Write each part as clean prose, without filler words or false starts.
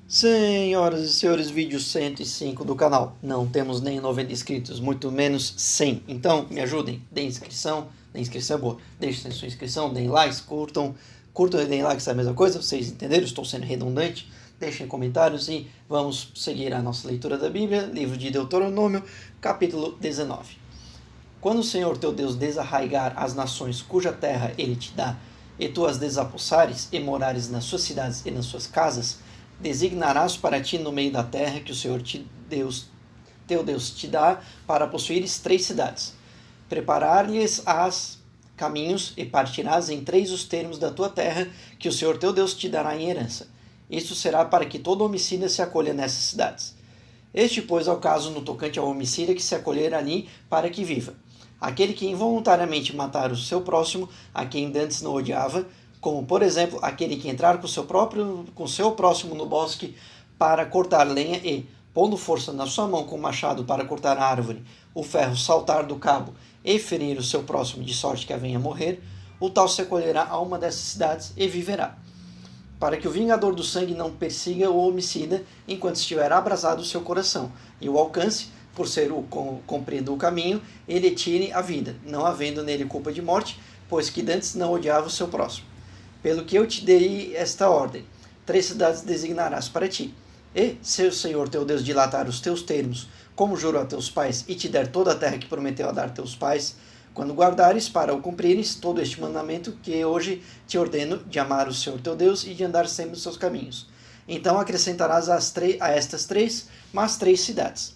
Senhoras e senhores, vídeo 105 do canal. Não temos nem 90 inscritos, muito menos 100. Então, me ajudem, deem inscrição. A inscrição é boa. Deixem sua inscrição, deem likes, curtam e deem likes, é a mesma coisa, vocês entenderam? Estou sendo redundante. Deixem comentários e vamos seguir a nossa leitura da Bíblia, livro de Deuteronômio, capítulo 19. Quando o Senhor teu Deus desarraigar as nações cuja terra ele te dá, e tu as desapossares e morares nas suas cidades e nas suas casas, designarás para ti no meio da terra que o Senhor teu Deus te dá para possuires 3 cidades. Preparar-lhes-ás caminhos e partirás em 3 os termos da tua terra que o Senhor teu Deus te dará em herança. Isto será para que todo homicida se acolha nessas cidades. Este, pois, é o caso no tocante ao homicida que se acolher ali para que viva. Aquele que involuntariamente matar o seu próximo, a quem dantes não odiava, como, por exemplo, aquele que entrar com seu próximo no bosque para cortar lenha e, pondo força na sua mão com o machado para cortar a árvore, o ferro saltar do cabo e ferir o seu próximo de sorte que a venha morrer, o tal se acolherá a uma dessas cidades e viverá. Para que o vingador do sangue não persiga o homicida enquanto estiver abrasado o seu coração, e o alcance, por ser o comprido o caminho, ele tire a vida, não havendo nele culpa de morte, pois que dantes não odiava o seu próximo. Pelo que eu te dei esta ordem, 3 cidades designarás para ti. E, se o Senhor teu Deus dilatar os teus termos, como jurou a teus pais, e te der toda a terra que prometeu a dar teus pais, quando guardares para o cumprires todo este mandamento que hoje te ordeno de amar o Senhor teu Deus e de andar sempre nos seus caminhos. Então acrescentarás a estas 3, mais 3 cidades,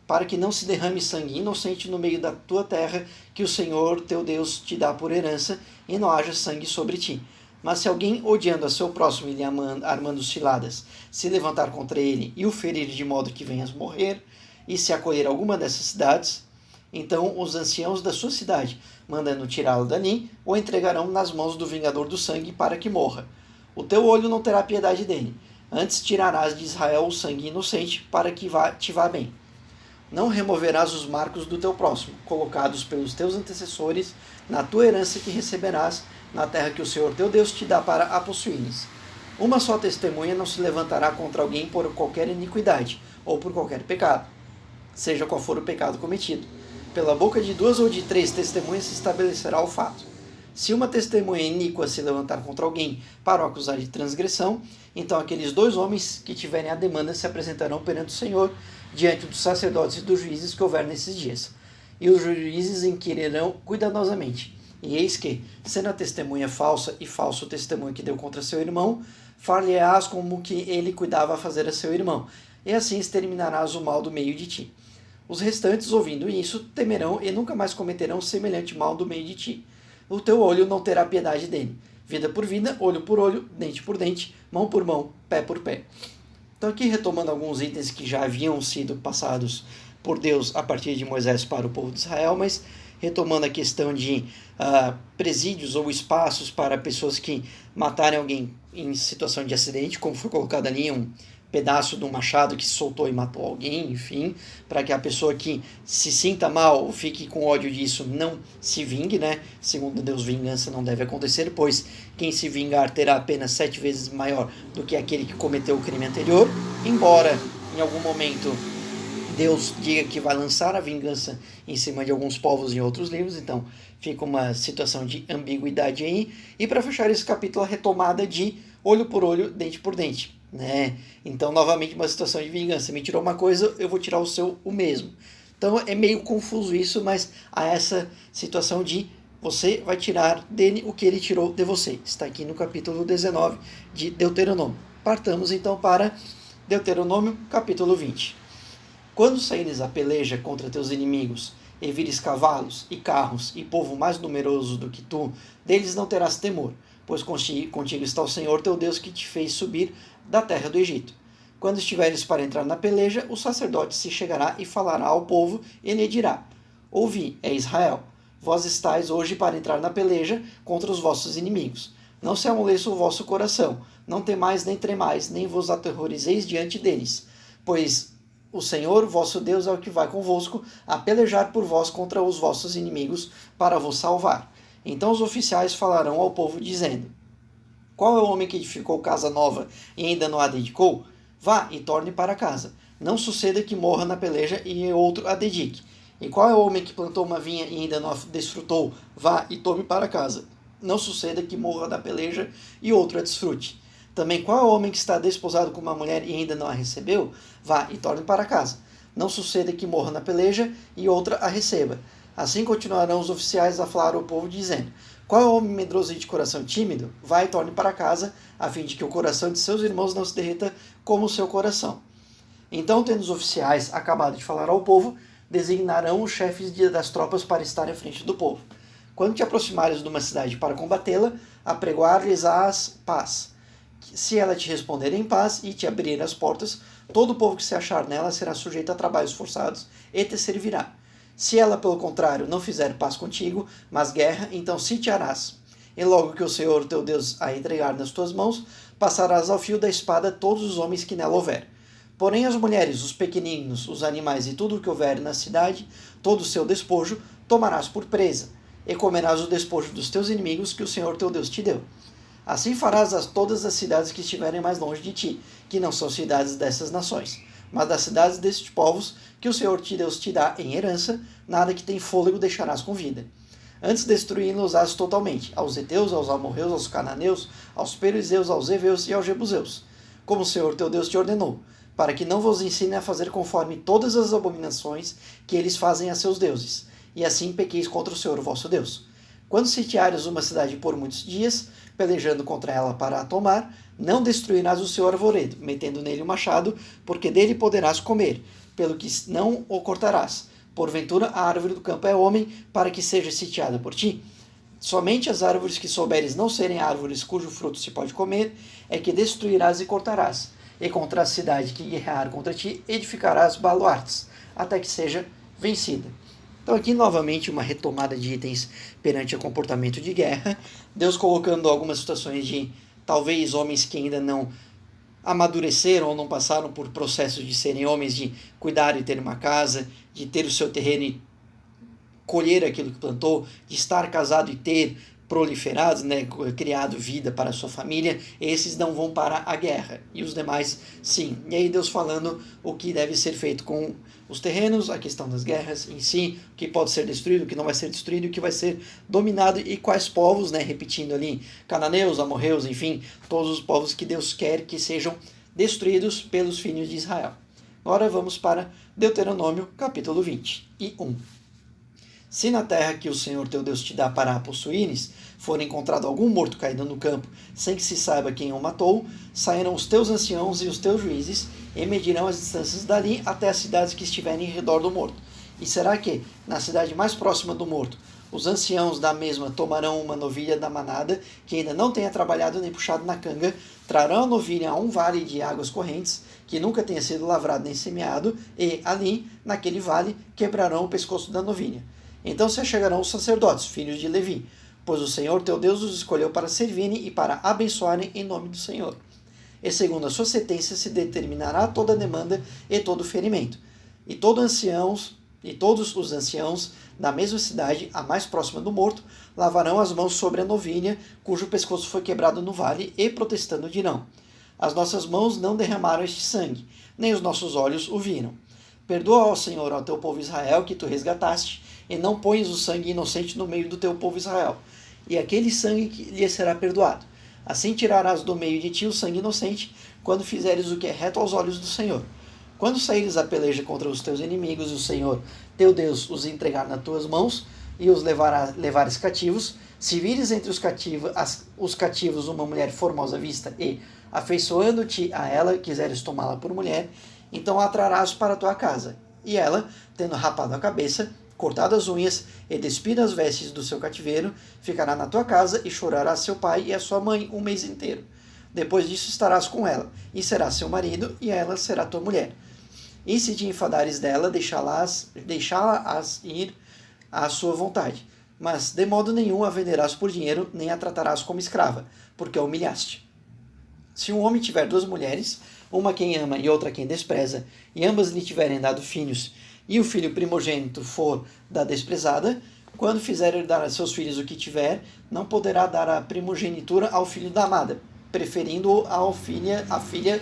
para que não se derrame sangue inocente no meio da tua terra que o Senhor teu Deus te dá por herança, e não haja sangue sobre ti. Mas se alguém, odiando a seu próximo e lhe armando ciladas, se levantar contra ele e o ferir de modo que venhas morrer, e se acolher alguma dessas cidades, então os anciãos da sua cidade, mandando tirá-lo dali, o entregarão nas mãos do vingador do sangue para que morra. O teu olho não terá piedade dele, antes tirarás de Israel o sangue inocente para que te vá bem. Não removerás os marcos do teu próximo, colocados pelos teus antecessores na tua herança que receberás na terra que o Senhor teu Deus te dá para a possuires. Uma só testemunha não se levantará contra alguém por qualquer iniquidade ou por qualquer pecado, seja qual for o pecado cometido. Pela boca de 2 ou de 3 testemunhas se estabelecerá o fato. Se uma testemunha iníqua se levantar contra alguém para o acusar de transgressão, então aqueles 2 homens que tiverem a demanda se apresentarão perante o Senhor, diante dos sacerdotes e dos juízes que houver nesses dias. E os juízes inquirirão cuidadosamente. E eis que, sendo a testemunha falsa e falso o testemunho que deu contra seu irmão, far-lhe-ás como que ele cuidava a fazer a seu irmão, e assim exterminarás o mal do meio de ti. Os restantes, ouvindo isso, temerão e nunca mais cometerão semelhante mal do meio de ti. O teu olho não terá piedade dele. Vida por vida, olho por olho, dente por dente, mão por mão, pé por pé. Então aqui retomando alguns itens que já haviam sido passados por Deus a partir de Moisés para o povo de Israel, mas retomando a questão de presídios ou espaços para pessoas que matarem alguém em situação de acidente, como foi colocado ali um pedaço de um machado que se soltou e matou alguém, enfim, para que a pessoa que se sinta mal ou fique com ódio disso não se vingue, né? Segundo Deus, vingança não deve acontecer, pois quem se vingar terá a pena 7 vezes maior do que aquele que cometeu o crime anterior, embora em algum momento Deus diga que vai lançar a vingança em cima de alguns povos em outros livros, então fica uma situação de ambiguidade aí. E para fechar esse capítulo, a retomada de olho por olho, dente por dente, né? Então, novamente, uma situação de vingança. Me tirou uma coisa, eu vou tirar o mesmo. Então, é meio confuso isso, mas há essa situação de você vai tirar dele o que ele tirou de você. Está aqui no capítulo 19 de Deuteronômio. Partamos, então, para Deuteronômio, capítulo 20. Quando saíres a peleja contra teus inimigos, e vires cavalos, e carros, e povo mais numeroso do que tu, deles não terás temor, pois contigo está o Senhor teu Deus que te fez subir da terra do Egito. Quando estiveres para entrar na peleja, o sacerdote se chegará e falará ao povo, e lhe dirá: Ouvi, é Israel, vós estáis hoje para entrar na peleja contra os vossos inimigos. Não se amoleça o vosso coração, não temais nem tremais, nem vos aterrorizeis diante deles, pois o Senhor, vosso Deus, é o que vai convosco a pelejar por vós contra os vossos inimigos para vos salvar. Então os oficiais falarão ao povo, dizendo: Qual é o homem que edificou casa nova e ainda não a dedicou? Vá e torne para casa. Não suceda que morra na peleja e outro a dedique. E qual é o homem que plantou uma vinha e ainda não a desfrutou? Vá e tome para casa. Não suceda que morra da peleja e outro a desfrute. Também qual é o homem que está desposado com uma mulher e ainda não a recebeu? Vá e torne para casa. Não suceda que morra na peleja e outra a receba. Assim continuarão os oficiais a falar ao povo, dizendo: qual é o homem medroso e de coração tímido? Vá e torne para casa, a fim de que o coração de seus irmãos não se derreta como o seu coração. Então, tendo os oficiais acabado de falar ao povo, designarão os chefes das tropas para estarem à frente do povo. Quando te aproximares de uma cidade para combatê-la, apregoar-lhes-ás paz. Se ela te responder em paz e te abrir as portas, todo o povo que se achar nela será sujeito a trabalhos forçados e te servirá. Se ela, pelo contrário, não fizer paz contigo, mas guerra, então sitiarás. E logo que o Senhor teu Deus a entregar nas tuas mãos, passarás ao fio da espada todos os homens que nela houver. Porém as mulheres, os pequeninos, os animais e tudo o que houver na cidade, todo o seu despojo, tomarás por presa, e comerás o despojo dos teus inimigos que o Senhor teu Deus te deu. Assim farás a todas as cidades que estiverem mais longe de ti, que não são cidades dessas nações, mas das cidades destes povos que o Senhor teu Deus te dá em herança, nada que tem fôlego deixarás com vida. Antes destruí-los-ás totalmente, aos heteus, aos amorreus, aos cananeus, aos perizeus, aos heveus e aos jebuseus, como o Senhor teu Deus te ordenou, para que não vos ensine a fazer conforme todas as abominações que eles fazem a seus deuses, e assim pequeis contra o Senhor vosso Deus. Quando sitiares uma cidade por muitos dias, pelejando contra ela para a tomar, não destruirás o seu arvoredo, metendo nele o machado, porque dele poderás comer, pelo que não o cortarás. Porventura a árvore do campo é homem, para que seja sitiada por ti? Somente as árvores que souberes não serem árvores cujo fruto se pode comer, é que destruirás e cortarás. E contra a cidade que guerrear contra ti, edificarás baluartes, até que seja vencida. Então aqui novamente uma retomada de itens perante o comportamento de guerra, Deus colocando algumas situações de talvez homens que ainda não amadureceram ou não passaram por processos de serem homens, de cuidar e ter uma casa, de ter o seu terreno e colher aquilo que plantou, de estar casado e ter proliferados, criado vida para a sua família, esses não vão para a guerra, e os demais sim. E aí Deus falando o que deve ser feito com os terrenos, a questão das guerras em si, o que pode ser destruído, o que não vai ser destruído, o que vai ser dominado, e quais povos, repetindo ali, cananeus, amorreus, enfim, todos os povos que Deus quer que sejam destruídos pelos filhos de Israel. Agora vamos para Deuteronômio, capítulo 21. Se na terra que o Senhor teu Deus te dá para a possuíres, for encontrado algum morto caído no campo, sem que se saiba quem o matou, sairão os teus anciãos e os teus juízes, e medirão as distâncias dali até as cidades que estiverem em redor do morto. E será que, na cidade mais próxima do morto, os anciãos da mesma tomarão uma novilha da manada, que ainda não tenha trabalhado nem puxado na canga, trarão a novilha a um vale de águas correntes, que nunca tenha sido lavrado nem semeado, e ali, naquele vale, quebrarão o pescoço da novilha. Então se achegarão os sacerdotes, filhos de Levi, pois o Senhor teu Deus os escolheu para servirem e para abençoarem em nome do Senhor. E segundo a sua sentença se determinará toda a demanda e todo o ferimento. E todos os anciãos da mesma cidade, a mais próxima do morto, lavarão as mãos sobre a novilha, cujo pescoço foi quebrado no vale, e protestando dirão: as nossas mãos não derramaram este sangue, nem os nossos olhos o viram. Perdoa, ó Senhor, ao teu povo Israel, que tu resgataste, e não pões o sangue inocente no meio do teu povo Israel, e aquele sangue lhe será perdoado. Assim tirarás do meio de ti o sangue inocente, quando fizeres o que é reto aos olhos do Senhor. Quando saíres a peleja contra os teus inimigos, e o Senhor, teu Deus, os entregar nas tuas mãos, e os levares cativos, se vires entre os cativos uma mulher formosa à vista, e, afeiçoando-te a ela, quiseres tomá-la por mulher, então a trarás para a tua casa. E ela, tendo rapado a cabeça, cortado as unhas e despido as vestes do seu cativeiro, ficará na tua casa e chorará seu pai e a sua mãe um mês inteiro. Depois disso estarás com ela, e será seu marido, e ela será tua mulher. E se te enfadares dela, deixá-la-ás ir à sua vontade. Mas de modo nenhum a venderás por dinheiro, nem a tratarás como escrava, porque a humilhaste. Se um homem tiver duas mulheres, uma quem ama e outra quem despreza, e ambas lhe tiverem dado filhos, e o filho primogênito for da desprezada, quando fizer herdar a seus filhos o que tiver, não poderá dar a primogenitura ao filho da amada, preferindo-o à filha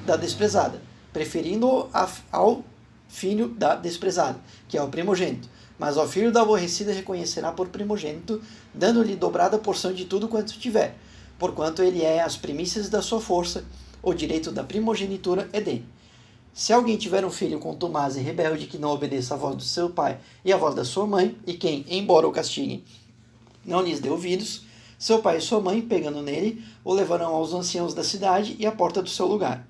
da desprezada, preferindo-o ao filho da desprezada, que é o primogênito. Mas ao filho da aborrecida reconhecerá por primogênito, dando-lhe dobrada porção de tudo quanto tiver, porquanto ele é as primícias da sua força, o direito da primogenitura é dele. Se alguém tiver um filho contumaz e rebelde que não obedeça à voz do seu pai e à voz da sua mãe, e quem, embora o castiguem, não lhes dê ouvidos, seu pai e sua mãe, pegando nele, o levarão aos anciãos da cidade e à porta do seu lugar.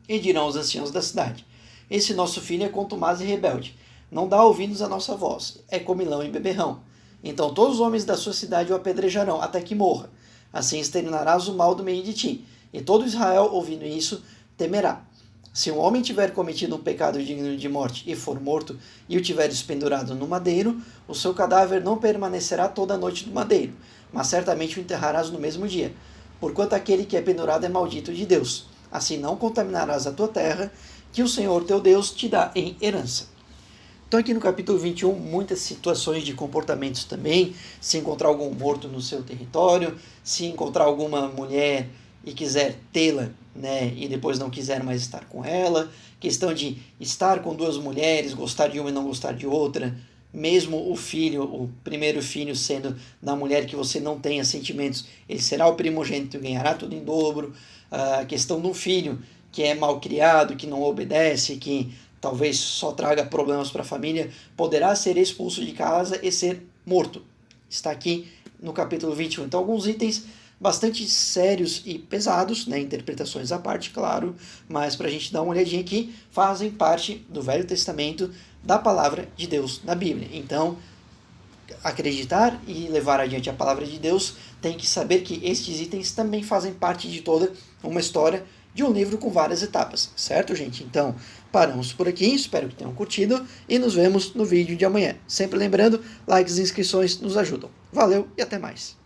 E dirão aos anciãos da cidade: esse nosso filho é contumaz e rebelde, não dá ouvidos à nossa voz, é comilão e beberrão. Então todos os homens da sua cidade o apedrejarão até que morra. Assim exterminarás o mal do meio de ti. E todo Israel, ouvindo isso, temerá. Se um homem tiver cometido um pecado digno de morte e for morto, e o tiveres pendurado no madeiro, o seu cadáver não permanecerá toda a noite no madeiro, mas certamente o enterrarás no mesmo dia, porquanto aquele que é pendurado é maldito de Deus. Assim não contaminarás a tua terra, que o Senhor teu Deus te dá em herança. Então aqui no capítulo 21, muitas situações de comportamentos também, se encontrar algum morto no seu território, se encontrar alguma mulher e quiser tê-la, né, e depois não quiser mais estar com ela, questão de estar com duas mulheres, gostar de uma e não gostar de outra, mesmo o filho, o primeiro filho sendo da mulher que você não tenha sentimentos, ele será o primogênito e ganhará tudo em dobro. A questão de um filho que é mal criado, que não obedece, que talvez só traga problemas para a família, poderá ser expulso de casa e ser morto. Está aqui no capítulo 21. Então, alguns itens bastante sérios e pesados, né, interpretações à parte, claro, mas para a gente dar uma olhadinha aqui, fazem parte do Velho Testamento, da palavra de Deus na Bíblia. Então, acreditar e levar adiante a palavra de Deus tem que saber que estes itens também fazem parte de toda uma história de um livro com várias etapas, certo, gente? Então, paramos por aqui, espero que tenham curtido e nos vemos no vídeo de amanhã. Sempre lembrando, likes e inscrições nos ajudam. Valeu e até mais!